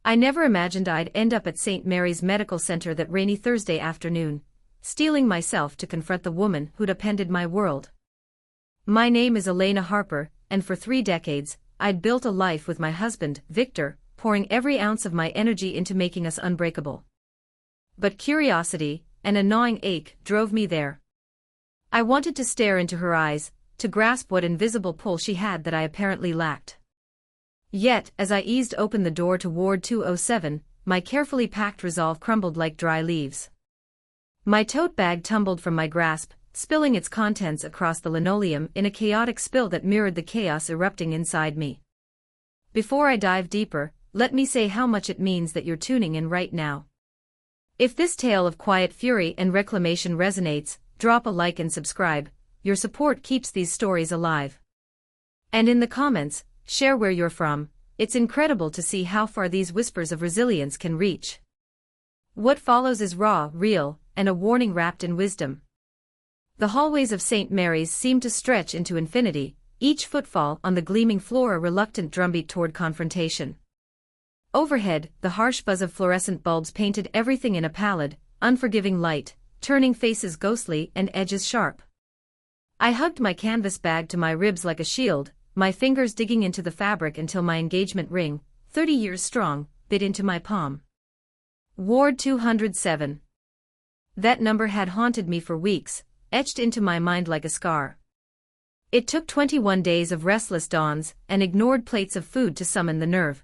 I never imagined I'd end up at St. Mary's Medical Center that rainy Thursday afternoon, steeling myself to confront the woman who'd upended my world. My name is Elena Harper, and for 3 decades, I'd built a life with my husband, Victor, pouring every ounce of my energy into making us unbreakable. But curiosity, and a gnawing ache, drove me there. I wanted to stare into her eyes, to grasp what invisible pull she had that I apparently lacked. Yet, as I eased open the door to Ward 207, my carefully packed resolve crumbled like dry leaves. My tote bag tumbled from my grasp, spilling its contents across the linoleum in a chaotic spill that mirrored the chaos erupting inside me. Before I dive deeper, let me say how much it means that you're tuning in right now. If this tale of quiet fury and reclamation resonates, drop a like and subscribe. Your support keeps these stories alive. And in the comments, share where you're from. It's incredible to see how far these whispers of resilience can reach. What follows is raw, real, and a warning wrapped in wisdom. The hallways of St. Mary's seem to stretch into infinity, each footfall on the gleaming floor a reluctant drumbeat toward confrontation. Overhead, the harsh buzz of fluorescent bulbs painted everything in a pallid, unforgiving light, turning faces ghostly and edges sharp. I hugged my canvas bag to my ribs like a shield, my fingers digging into the fabric until my engagement ring, 30 years strong, bit into my palm. Ward 207. That number had haunted me for weeks, etched into my mind like a scar. It took 21 days of restless dawns and ignored plates of food to summon the nerve.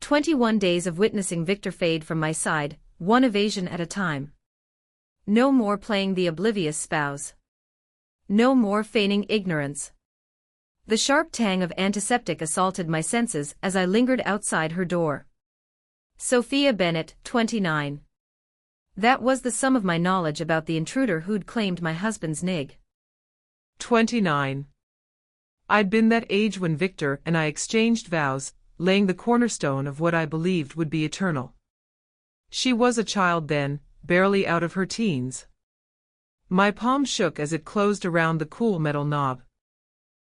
21 days of witnessing Victor fade from my side, one evasion at a time. No more playing the oblivious spouse. No more feigning ignorance. The sharp tang of antiseptic assaulted my senses as I lingered outside her door. Sophia Bennett, 29. That was the sum of my knowledge about the intruder who'd claimed my husband's nig. 29. I'd been that age when Victor and I exchanged vows, laying the cornerstone of what I believed would be eternal. She was a child then, barely out of her teens. My palm shook as it closed around the cool metal knob.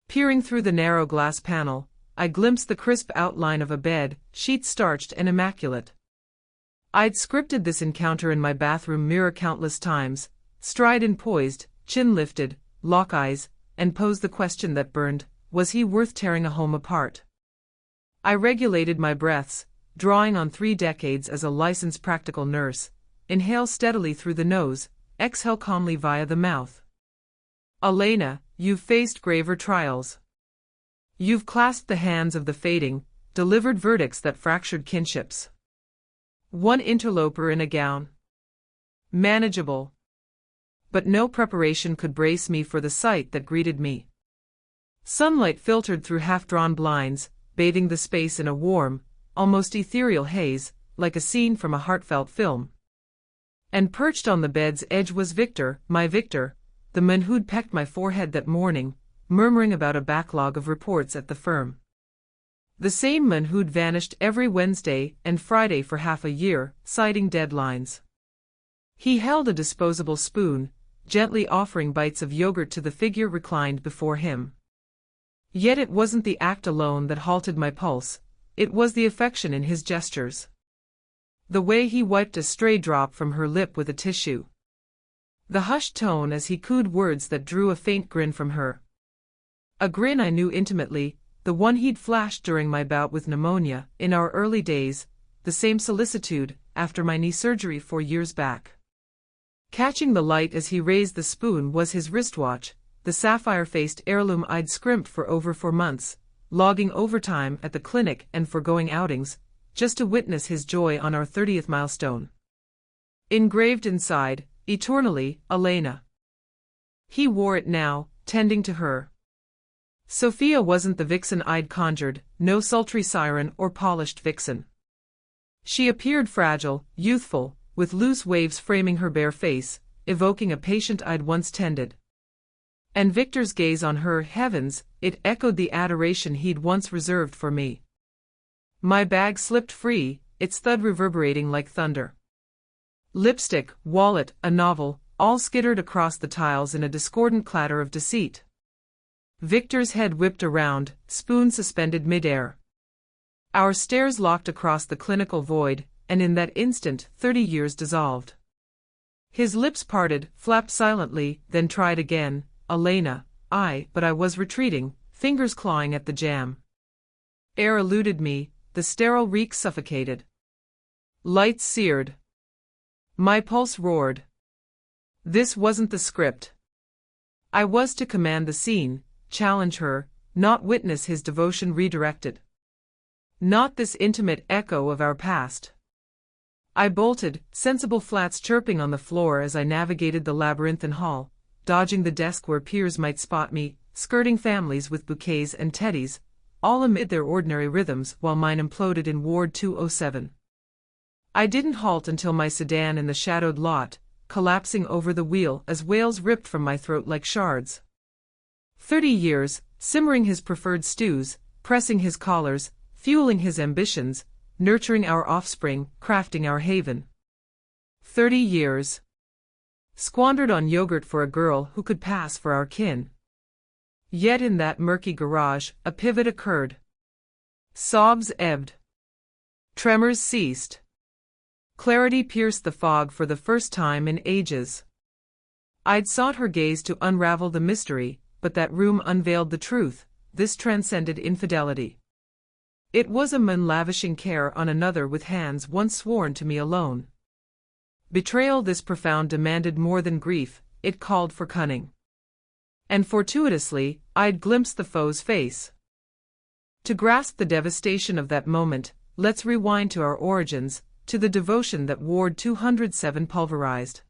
Peering through the narrow glass panel, I glimpsed the crisp outline of a bed, sheets starched and immaculate. I'd scripted this encounter in my bathroom mirror countless times, stride and poised, chin lifted, lock eyes, and posed the question that burned, was he worth tearing a home apart? I regulated my breaths, drawing on 3 decades as a licensed practical nurse, inhale steadily through the nose, exhale calmly via the mouth. Elena, you've faced graver trials. You've clasped the hands of the fading, delivered verdicts that fractured kinships. One interloper in a gown. Manageable. But no preparation could brace me for the sight that greeted me. Sunlight filtered through half-drawn blinds, bathing the space in a warm, almost ethereal haze, like a scene from a heartfelt film. And perched on the bed's edge was Victor, my Victor, the man who'd pecked my forehead that morning, murmuring about a backlog of reports at the firm. The same man who'd vanished every Wednesday and Friday for half a year, citing deadlines. He held a disposable spoon, gently offering bites of yogurt to the figure reclined before him. Yet it wasn't the act alone that halted my pulse, it was the affection in his gestures. The way he wiped a stray drop from her lip with a tissue. The hushed tone as he cooed words that drew a faint grin from her. A grin I knew intimately, the one he'd flashed during my bout with pneumonia, in our early days, the same solicitude, after my knee surgery 4 years back. Catching the light as he raised the spoon was his wristwatch, the sapphire-faced heirloom I'd scrimped for over 4 months, logging overtime at the clinic and foregoing outings, just to witness his joy on our 30th milestone. Engraved inside, eternally, Elena. He wore it now, tending to her. Sophia wasn't the vixen I'd conjured, no sultry siren or polished vixen. She appeared fragile, youthful, with loose waves framing her bare face, evoking a patient I'd once tended. And Victor's gaze on her, heavens, it echoed the adoration he'd once reserved for me. My bag slipped free, its thud reverberating like thunder. Lipstick, wallet, a novel, all skittered across the tiles in a discordant clatter of deceit. Victor's head whipped around, spoon suspended midair. Our stares locked across the clinical void, and in that instant 30 years dissolved. His lips parted, flapped silently, then tried again. Elena, but I was retreating, fingers clawing at the jamb. Air eluded me, the sterile reek suffocated. Lights seared. My pulse roared. This wasn't the script. I was to command the scene, challenge her, not witness his devotion redirected. Not this intimate echo of our past. I bolted, sensible flats chirping on the floor as I navigated the labyrinthine hall, dodging the desk where peers might spot me, skirting families with bouquets and teddies, all amid their ordinary rhythms while mine imploded in Ward 207. I didn't halt until my sedan in the shadowed lot, collapsing over the wheel as wails ripped from my throat like shards. 30 years, simmering his preferred stews, pressing his collars, fueling his ambitions, nurturing our offspring, crafting our haven. 30 years. Squandered on yogurt for a girl who could pass for our kin. Yet in that murky garage, a pivot occurred. Sobs ebbed. Tremors ceased. Clarity pierced the fog for the first time in ages. I'd sought her gaze to unravel the mystery, but that room unveiled the truth. This transcended infidelity. It was a man lavishing care on another with hands once sworn to me alone. Betrayal this profound demanded more than grief, it called for cunning. And fortuitously, I'd glimpsed the foe's face. To grasp the devastation of that moment, let's rewind to our origins, to the devotion that Ward 207 pulverized.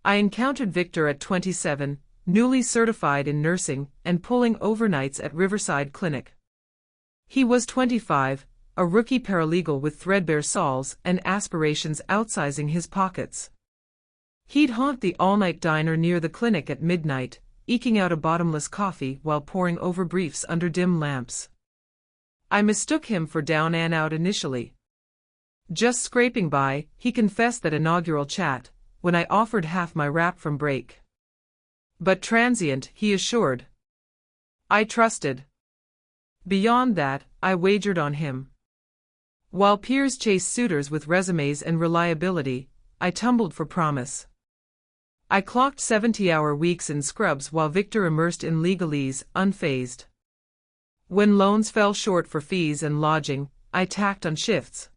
I encountered Victor at 27, newly certified in nursing, and pulling overnights at Riverside Clinic. He was 25, a rookie paralegal with threadbare soles and aspirations outsizing his pockets. He'd haunt the all-night diner near the clinic at midnight, eking out a bottomless coffee while poring over briefs under dim lamps. I mistook him for down and out initially. Just scraping by, he confessed that inaugural chat, when I offered half my wrap from break. But transient, he assured. I trusted. Beyond that, I wagered on him. While peers chased suitors with resumes and reliability, I tumbled for promise. I clocked 70-hour weeks in scrubs while Victor immersed in legalese, unfazed. When loans fell short for fees and lodging, I tacked on shifts.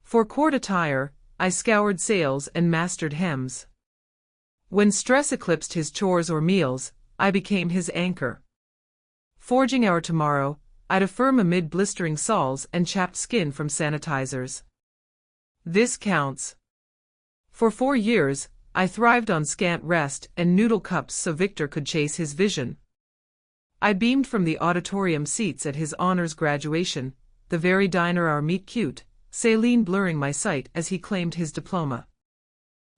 For court attire, I scoured sales and mastered hems. When stress eclipsed his chores or meals, I became his anchor. Forging our tomorrow, I'd affirm amid blistering soles and chapped skin from sanitizers. This counts. For 4 years, I thrived on scant rest and noodle cups so Victor could chase his vision. I beamed from the auditorium seats at his honors graduation, the very diner our meet cute, saline blurring my sight as he claimed his diploma.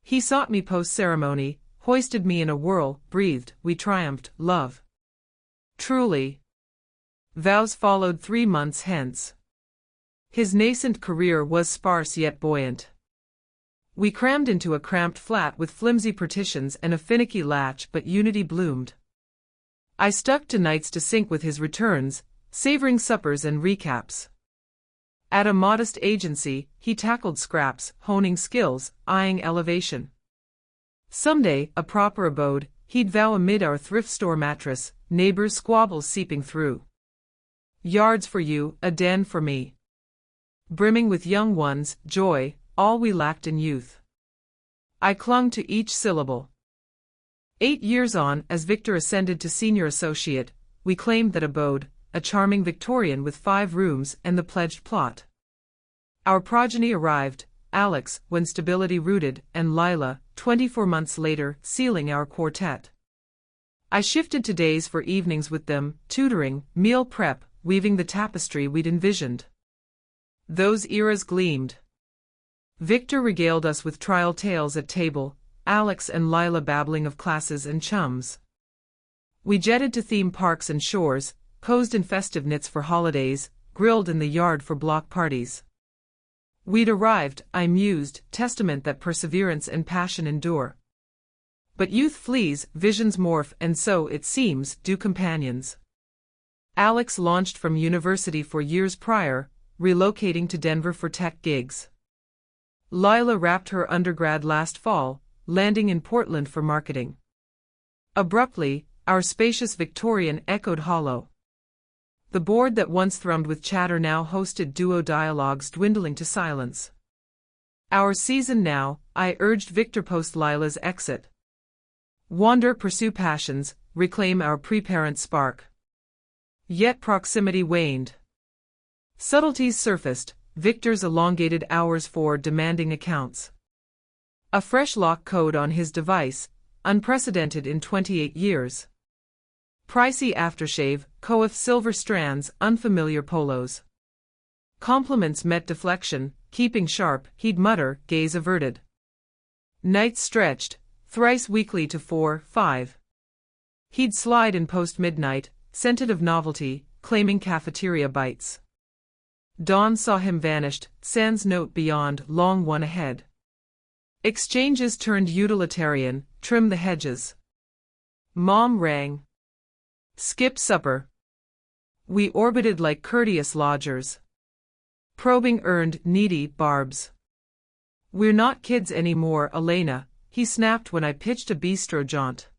He sought me post-ceremony, hoisted me in a whirl, breathed, we triumphed, love. Truly. Vows followed 3 months hence. His nascent career was sparse yet buoyant. We crammed into a cramped flat with flimsy partitions and a finicky latch, but unity bloomed. I stuck to nights to sync with his returns, savoring suppers and recaps. At a modest agency, he tackled scraps, honing skills, eyeing elevation. Someday, a proper abode, he'd vow amid our thrift store mattress, neighbors' squabbles seeping through. Yards for you, a den for me. Brimming with young ones, joy, all we lacked in youth. I clung to each syllable. 8 years on, as Victor ascended to senior associate, we claimed that abode, a charming Victorian with 5 rooms and the pledged plot. Our progeny arrived, Alex, when stability rooted, and Lila, 24 months later, sealing our quartet. I shifted to days for evenings with them, tutoring, meal prep, weaving the tapestry we'd envisioned. Those eras gleamed. Victor regaled us with trial tales at table, Alex and Lila babbling of classes and chums. We jetted to theme parks and shores, posed in festive knits for holidays, grilled in the yard for block parties. We'd arrived, I mused, testament that perseverance and passion endure. But youth flees, visions morph, and so, it seems, do companions. Alex launched from university 4 years prior, relocating to Denver for tech gigs. Lila wrapped her undergrad last fall, landing in Portland for marketing. Abruptly, our spacious Victorian echoed hollow. The board that once thrummed with chatter now hosted duo dialogues dwindling to silence. Our season now, I urged Victor post Lila's exit. Wander, pursue passions, reclaim our pre-parent spark. Yet proximity waned. Subtleties surfaced, Victor's elongated hours for demanding accounts. A fresh lock code on his device, unprecedented in 28 years. Pricey aftershave, coif silver strands, unfamiliar polos. Compliments met deflection, keeping sharp, he'd mutter, gaze averted. Nights stretched, thrice weekly to 4, 5. He'd slide in post-midnight, scented of novelty, claiming cafeteria bites. Dawn saw him vanished, sans note beyond, long one ahead. Exchanges turned utilitarian, trim the hedges. Mom rang. Skip supper. We orbited like courteous lodgers. Probing earned needy barbs. We're not kids anymore, Elena, he snapped when I pitched a bistro jaunt.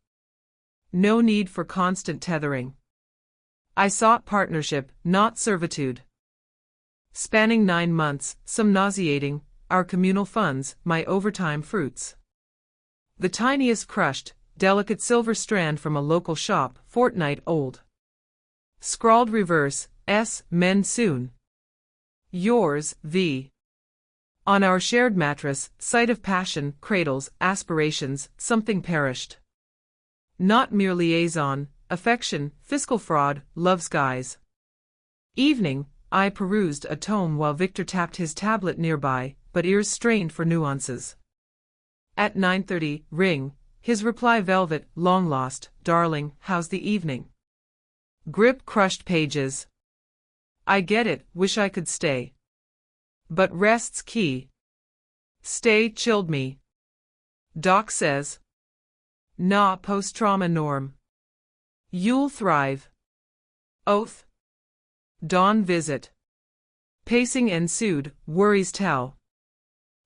No need for constant tethering. I sought partnership, not servitude. Spanning 9 months, some nauseating, our communal funds, my overtime fruits. The tiniest crushed, delicate silver strand from a local shop, fortnight old. Scrawled reverse, S, mend soon. Yours, V. On our shared mattress, sight of passion, cradles, aspirations, something perished. Not mere liaison, affection, fiscal fraud, love skies. Evening, I perused a tome while Victor tapped his tablet nearby, but ears strained for nuances. At 9:30, ring, his reply velvet, long lost, darling, how's the evening? Grip crushed pages. I get it, wish I could stay. But rest's key. Stay chilled me. Doc says. Nah, post-trauma norm. You'll thrive. Oath. Dawn visit. Pacing ensued, worries tell.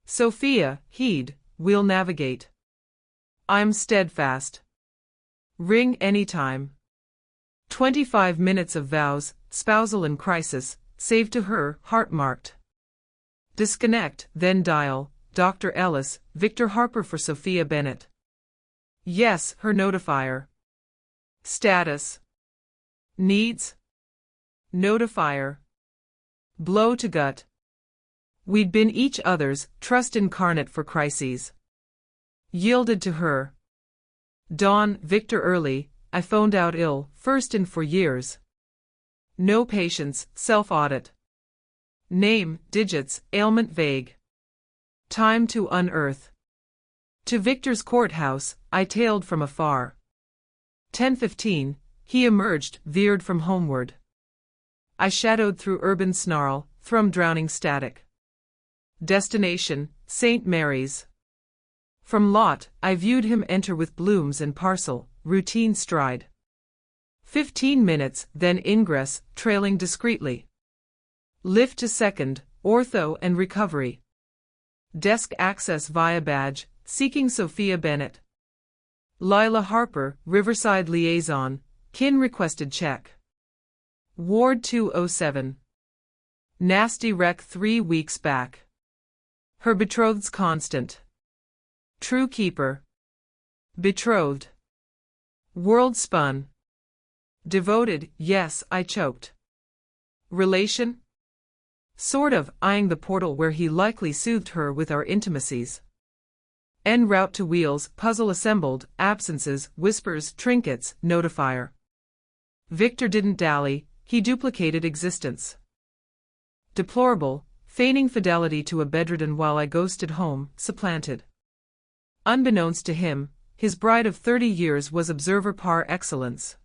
Sophia, heed, we'll navigate. I'm steadfast. Ring anytime. 25 minutes of vows, spousal in crisis, saved to her, heart marked. Disconnect, then dial, Dr. Ellis, Victor Harper for Sophia Bennett. Yes, her notifier. Status. Needs. Notifier. Blow to gut. We'd been each other's trust incarnate for crises. Yielded to her. Dawn, Victor early, I phoned out ill, first in for years. No patience, self-audit. Name, digits, ailment vague. Time to unearth. To Victor's courthouse, I tailed from afar. 10:15, he emerged, veered from homeward. I shadowed through urban snarl, thrum drowning static. Destination, St. Mary's. From lot, I viewed him enter with blooms and parcel, routine stride. 15 minutes, then ingress, trailing discreetly. Lift to second, ortho and recovery. Desk access via badge, seeking Sophia Bennett. Lila Harper, Riverside liaison, kin requested check. Ward 207. Nasty wreck 3 weeks back. Her betrothed's constant. True keeper. Betrothed. World spun. Devoted, yes, I choked. Relation? Sort of, eyeing the portal where he likely soothed her with our intimacies. En route to wheels, puzzle assembled, absences, whispers, trinkets, notifier. Victor didn't dally, he duplicated existence. Deplorable, feigning fidelity to a bedridden while I ghosted home, supplanted. Unbeknownst to him, his bride of 30 years was observer par excellence.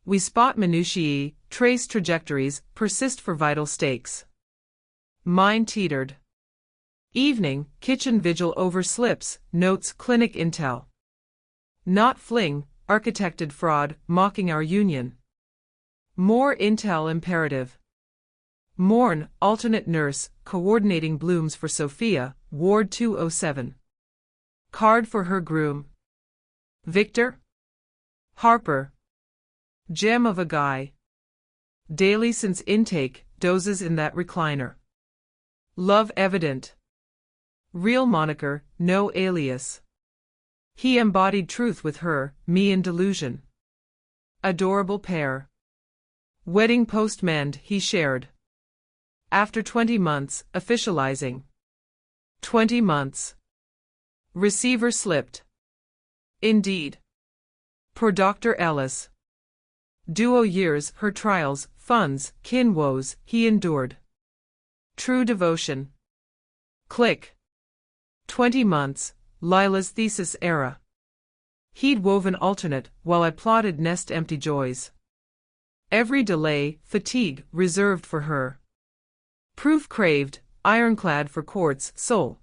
We spot minutiae, trace trajectories, persist for vital stakes. Mine teetered. Evening, kitchen vigil over slips, notes, clinic intel. Not fling, architected fraud, mocking our union. More intel imperative. Morn, alternate nurse, coordinating blooms for Sophia, Ward 207. Card for her groom. Victor Harper. Gem of a guy. Daily since intake, dozes in that recliner. Love evident. Real moniker, no alias. He embodied truth with her, me in delusion. Adorable pair. Wedding postmand he shared. After 20 months, officializing. 20 months. Receiver slipped. Indeed. Per Dr. Ellis. Duo years, her trials, funds, kin woes, he endured. True devotion. Click. 20 months, Lila's thesis era. He'd woven alternate, while I plotted nest empty joys. Every delay, fatigue, reserved for her. Proof craved, ironclad for court's soul.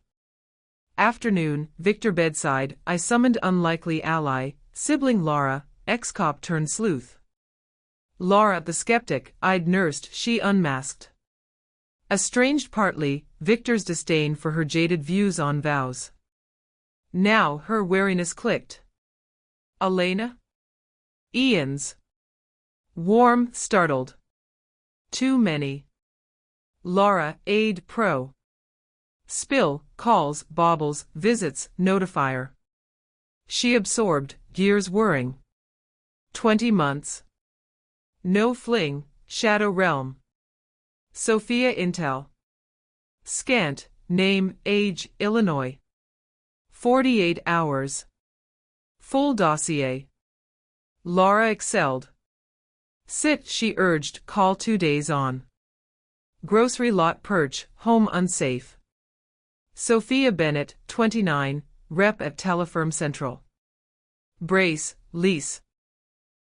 Afternoon, Victor bedside, I summoned unlikely ally, sibling Laura, ex-cop turned sleuth. Laura the skeptic, I'd nursed, she unmasked. Estranged partly, Victor's disdain for her jaded views on vows. Now her wariness clicked. Elena? Ian's. Warm, startled. Too many. Laura, aide pro. Spill, calls, baubles, visits, notifier. She absorbed, gears whirring. 20 months. No fling, shadow realm. Sophia intel. Scant, name, age, Illinois. 48 hours. Full dossier. Laura excelled. Sit, she urged, call 2 days on. Grocery lot perch, home unsafe. Sophia Bennett, 29, rep at Telefirm Central. Brace, lease.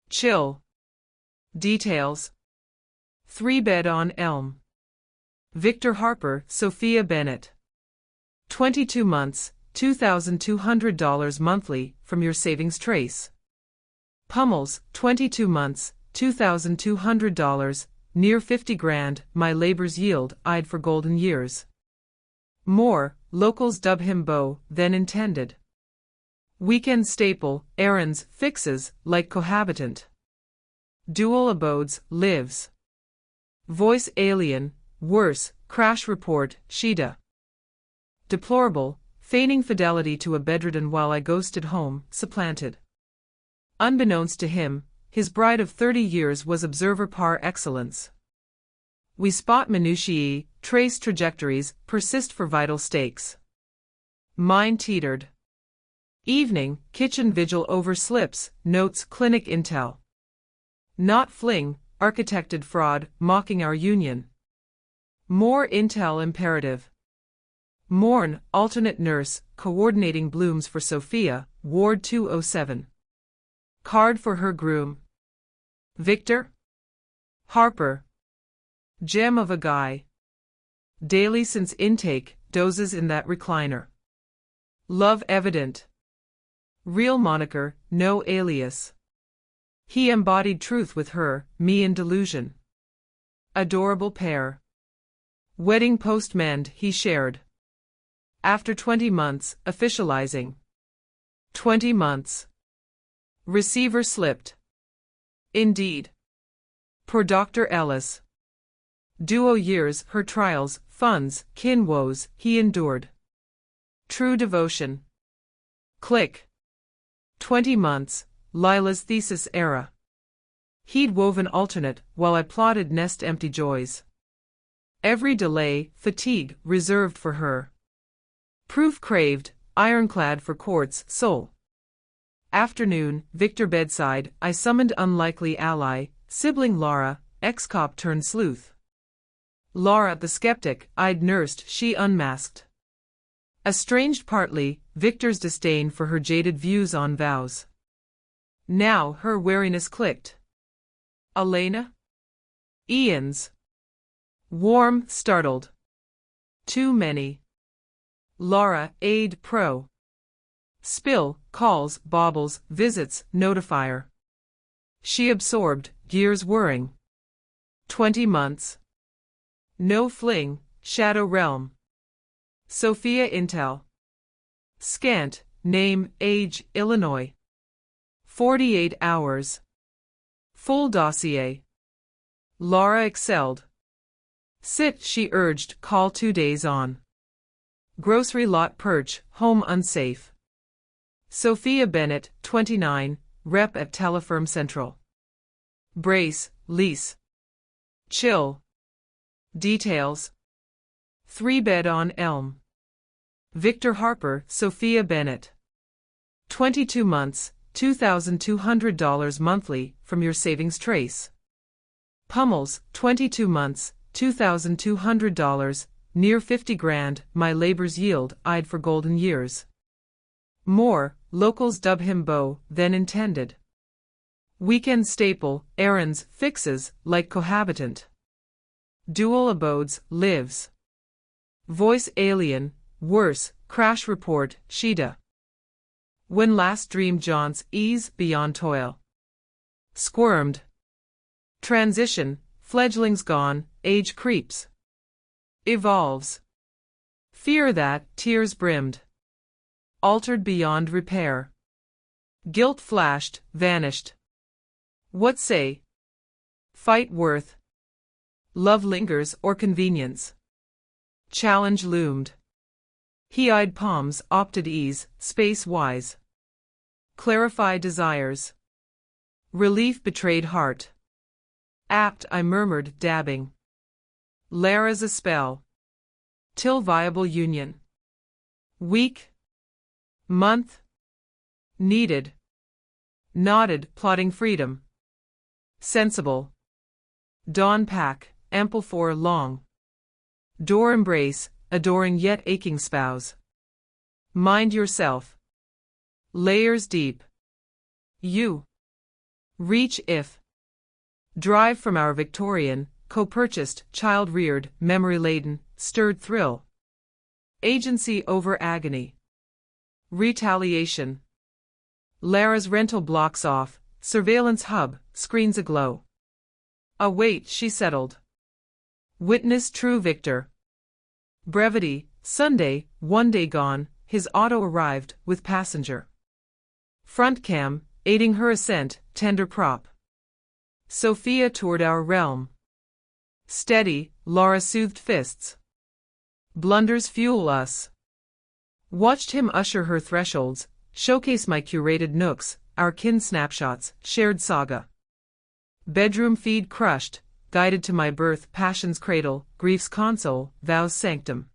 Chill. Details. 3-bed on Elm. Victor Harper, Sophia Bennett. 22 months, $2,200 monthly, from your savings trace. Pummels, 22 months, $2,200, near 50 grand, my labor's yield, eyed for golden years. More, locals dub him beau, than intended. Weekend staple, errands, fixes, like cohabitant. Dual abodes, lives. Voice alien, worse, crash report, Sheeta. Deplorable, feigning fidelity to a bedridden while I ghosted home, supplanted. Unbeknownst to him, his bride of 30 years was observer par excellence. We spot minutiae, trace trajectories, persist for vital stakes. Mine teetered. Evening, kitchen vigil over slips, notes clinic intel. Not fling, architected fraud, mocking our union. More intel imperative. Morn, alternate nurse, coordinating blooms for Sophia, Ward 207. Card for her groom. Victor Harper. Gem of a guy. Daily since intake, dozes in that recliner. Love evident. Real moniker, no alias. He embodied truth with her, me in delusion. Adorable pair. Wedding postmand he shared. After 20 months, officializing. 20 months. Receiver slipped. Indeed. Per Dr. Ellis. Duo years, her trials, funds, kin woes, he endured. True devotion. Click. 20 months, Lila's thesis era. He'd woven alternate, while I plotted nest empty joys. Every delay, fatigue, reserved for her. Proof craved, ironclad for court's soul. Afternoon, Victor bedside, I summoned unlikely ally, sibling Laura, ex-cop turned sleuth. Laura the skeptic, I'd nursed, she unmasked. Estranged partly, Victor's disdain for her jaded views on vows. Now her wariness clicked. Elena? Ian's. Warm, startled. Too many. Laura, aide pro. Spill, calls, baubles, visits, notifier. She absorbed, gears whirring. 20 months. No fling, Shadow Realm. Sophia Intel. Scant, name, age, Illinois. 48 hours. Full dossier. Laura excelled. Sit, she urged, call 2 days on. Grocery lot perch, home unsafe. Sophia Bennett, 29, rep at Telefirm Central. Brace, lease. Chill. Details. 3-bed on Elm. Victor Harper, Sophia Bennett. 22 months, $2,200 monthly, from your savings trace. Pummels, 22 months, $2,200, near 50 grand, my labor's yield, eyed for golden years. More, locals dub him beau, than intended. Weekend staple, errands, fixes, like cohabitant. Dual abodes, lives. Voice alien, worse, crash report, Sheeta. When last dreamed jaunts, ease, beyond toil. Squirmed. Transition, fledglings gone, age creeps. Evolves. Fear that, tears brimmed. Altered beyond repair. Guilt flashed, vanished. What say? Fight worth. Love lingers or convenience. Challenge loomed. He eyed palms, opted ease, space wise. Clarify desires. Relief betrayed heart. Apt, I murmured, dabbing. Lara's a spell. Till viable union. Week. Month. Needed. Nodded, plotting freedom. Sensible. Dawn pack, ample for long. Door embrace, adoring yet aching spouse. Mind yourself. Layers deep. You. Reach if. Drive from our Victorian, co-purchased, child-reared, memory-laden, stirred thrill. Agency over agony. Retaliation. Lara's rental blocks off, surveillance hub, screens aglow. Await, she settled. Witness true victor. Brevity, Sunday, 1 day gone, his auto arrived, with passenger. Front cam, aiding her ascent, tender prop. Sophia toured our realm. Steady, Laura soothed fists. Blunders fuel us. Watched him usher her thresholds, showcase my curated nooks, our kin snapshots, shared saga. Bedroom feed crushed, guided to my birth, passion's cradle, grief's console, vows sanctum.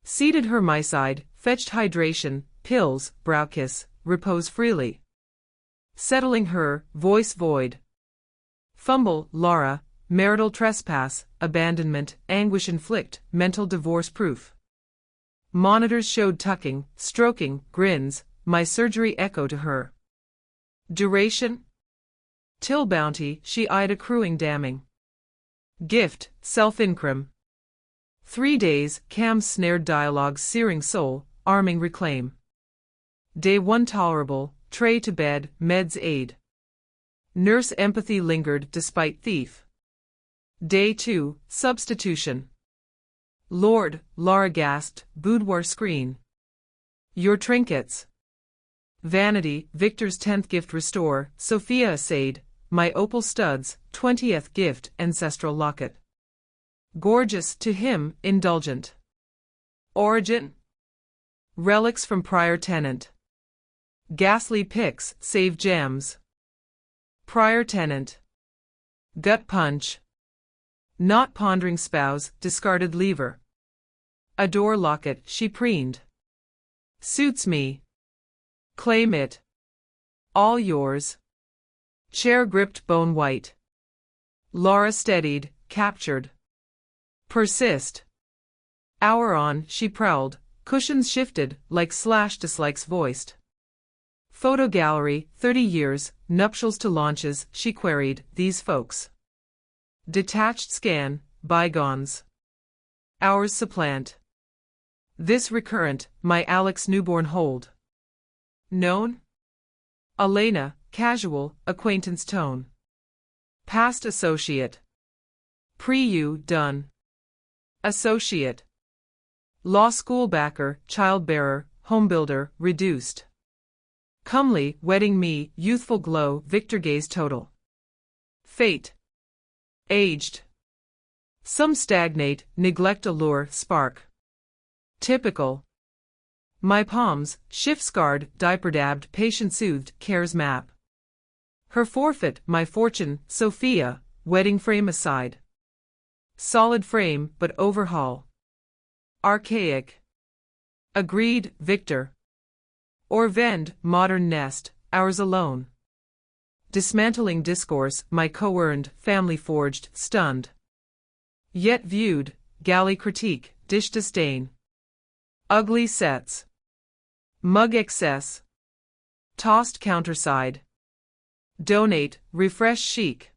Seated her my side, fetched hydration, pills, brow kiss, repose freely. Settling her, voice void. Fumble, Laura, marital trespass, abandonment, anguish inflict, mental divorce proof. Monitors showed tucking, stroking, grins, my surgery echo to her. Duration? Till bounty, she eyed accruing damning. Gift, self-incrim. 3 days, Cam's snared dialogue's searing soul, arming reclaim. Day 1 tolerable, tray to bed, meds aid. Nurse empathy lingered despite thief. Day 2, substitution. Lord, Laura gasped, boudoir screen. Your trinkets. Vanity, Victor's 10th gift restore, Sophia essayed, my opal studs, 20th gift, ancestral locket. Gorgeous, to him, indulgent. Origin? Relics from prior tenant. Ghastly pics, save gems. Prior tenant. Gut punch. Not pondering spouse, discarded lever. A door locket, she preened. Suits me. Claim it. All yours. Chair gripped bone white. Laura steadied, captured. Persist. Hour on, she prowled, cushions shifted, like slash dislikes voiced. Photo gallery, 30 years, nuptials to launches, she queried, these folks. Detached scan, bygones. Hours supplant. This recurrent, my Alex newborn hold. Known? Elena, casual, acquaintance tone. Past associate. Pre-you, done. Associate. Law school backer, childbearer, homebuilder, reduced. Comely, wedding me, youthful glow, Victor gaze total. Fate. Aged. Some stagnate, neglect allure, spark. Typical. My palms, shift-scarred, diaper-dabbed, patient-soothed, cares map. Her forfeit, my fortune, Sophia, wedding frame aside. Solid frame, but overhaul. Archaic. Agreed, Victor. Or vend, modern nest, ours alone. Dismantling discourse, my co-earned, family forged, stunned. Yet viewed, galley critique, dish disdain. Ugly sets. Mug excess. Tossed counterside. Donate, refresh chic.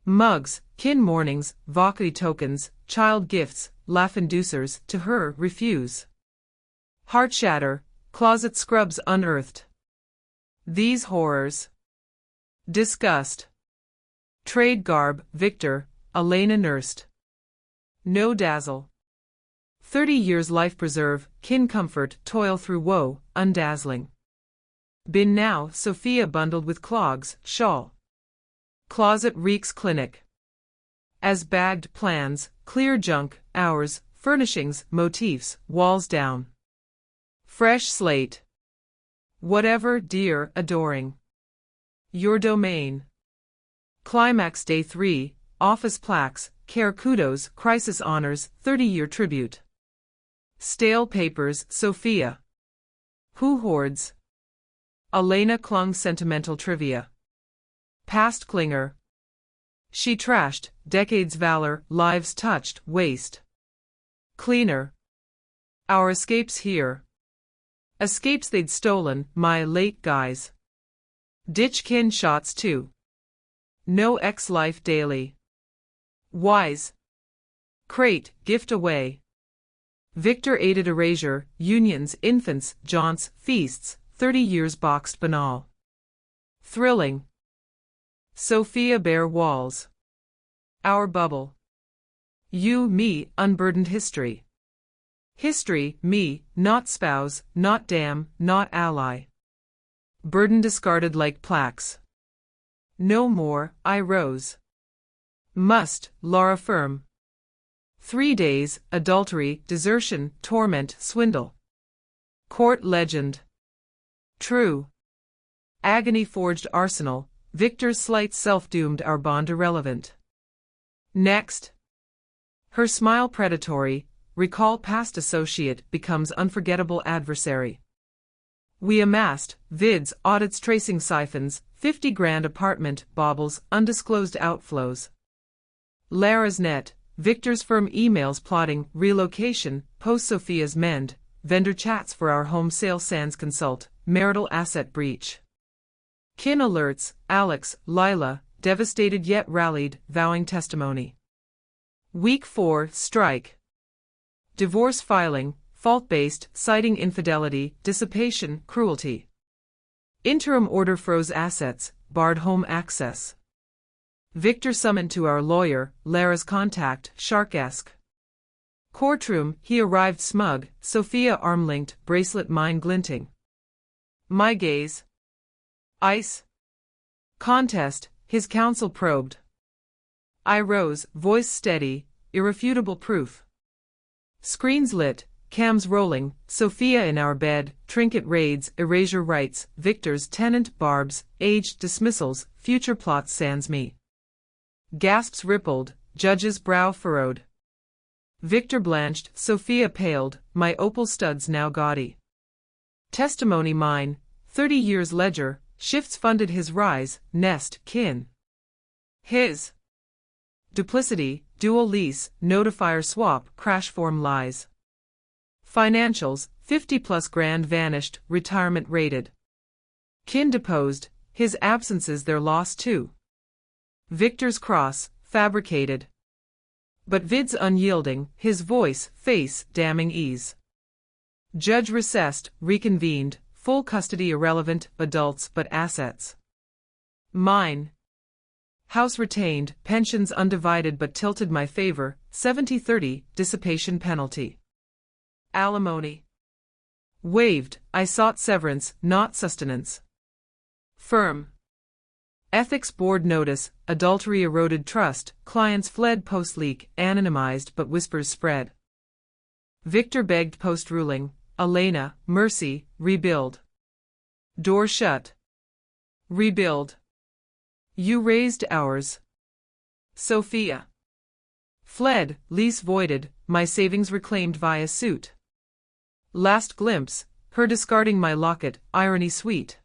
Mugs, kin mornings, vocae tokens, child gifts, laugh inducers, to her, refuse. Heart shatter, closet scrubs unearthed. These horrors. Disgust. Trade garb, Victor, Elena nursed. No dazzle. 30 years life preserve, kin comfort, toil through woe, undazzling. Bin now, Sophia bundled with clogs, shawl. Closet reeks clinic. As bagged plans, clear junk, hours, furnishings, motifs, walls down. Fresh slate. Whatever, dear, adoring. Your domain. Climax day 3, office plaques, care kudos, crisis honors, 30-year tribute. Stale papers, Sophia. Who hoards? Elena clung sentimental trivia. Past clinger. She trashed, decades valor, lives touched, waste. Cleaner. Our escapes here. Escapes they'd stolen, my late guys. Ditch kin shots too. No ex-life daily. Wise. Crate, gift away. Victor aided erasure, unions, infants, jaunts, feasts, 30 years boxed banal. Thrilling. Sophia bare walls. Our bubble. You, me, unburdened history. History, me, not spouse, not dam, not ally. Burden discarded like plaques. No more, I rose. Must, Laura firm. 3 days, adultery, desertion, torment, swindle. Court legend. True. Agony forged arsenal, Victor's slight self-doomed our bond irrelevant. Next. Her smile predatory, recall past associate becomes unforgettable adversary. We amassed, vids, audits tracing siphons, 50 grand apartment, baubles, undisclosed outflows. Lara's net, Victor's firm emails plotting, relocation, post Sophia's mend, vendor chats for our home sale sans consult, marital asset breach. Kin alerts, Alex, Lila, devastated yet rallied, vowing testimony. Week 4, strike. Divorce filing, fault-based, citing infidelity, dissipation, cruelty. Interim order froze assets, barred home access. Victor summoned to our lawyer, Lara's contact, shark-esque. Courtroom, he arrived smug, Sophia arm-linked, bracelet mine glinting. My gaze. Ice. Contest, his counsel probed. I rose, voice steady, irrefutable proof. Screens lit, cams rolling, Sophia in our bed, trinket raids, erasure rights, Victor's tenant barbs, aged dismissals, future plots sans me. Gasps rippled, judge's brow furrowed. Victor blanched, Sophia paled, my opal studs now gaudy. Testimony mine, 30 years ledger, shifts funded his rise, nest, kin. His. Duplicity, dual lease, notifier swap, crash form lies. Financials, 50+ grand vanished, retirement rated. Kin deposed, his absences their loss too. Victor's cross, fabricated. But Vid's unyielding, his voice, face, damning ease. Judge recessed, reconvened, full custody irrelevant, adults but assets. Mine. House retained, pensions undivided but tilted my favor, 70/30, dissipation penalty. Alimony. Waived, I sought severance, not sustenance. Firm. Ethics Board notice, adultery eroded trust, clients fled post-leak, anonymized but whispers spread. Victor begged post-ruling, Elena, mercy, rebuild. Door shut. Rebuild. You raised ours. Sophia. Fled, lease voided, my savings reclaimed via suit. Last glimpse, her discarding my locket, irony sweet.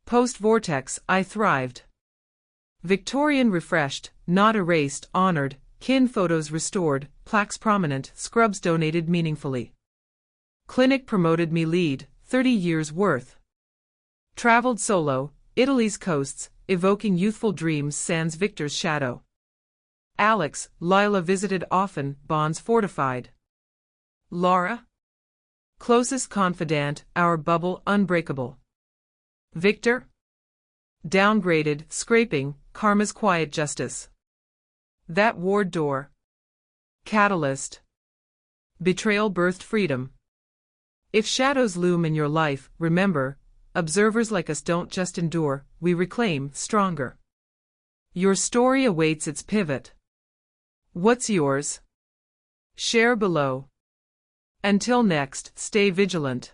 Post-vortex, I thrived. Victorian refreshed, not erased, honored, kin photos restored, plaques prominent, scrubs donated meaningfully. Clinic promoted me lead, 30 years worth. Traveled solo, Italy's coasts, evoking youthful dreams sans Victor's shadow. Alex, Lila visited often, bonds fortified. Laura? Closest confidant, our bubble unbreakable. Victor? Downgraded, scraping, karma's quiet justice. That ward door. Catalyst. Betrayal birthed freedom. If shadows loom in your life, remember, observers like us don't just endure, we reclaim, stronger. Your story awaits its pivot. What's yours? Share below. Until next, stay vigilant.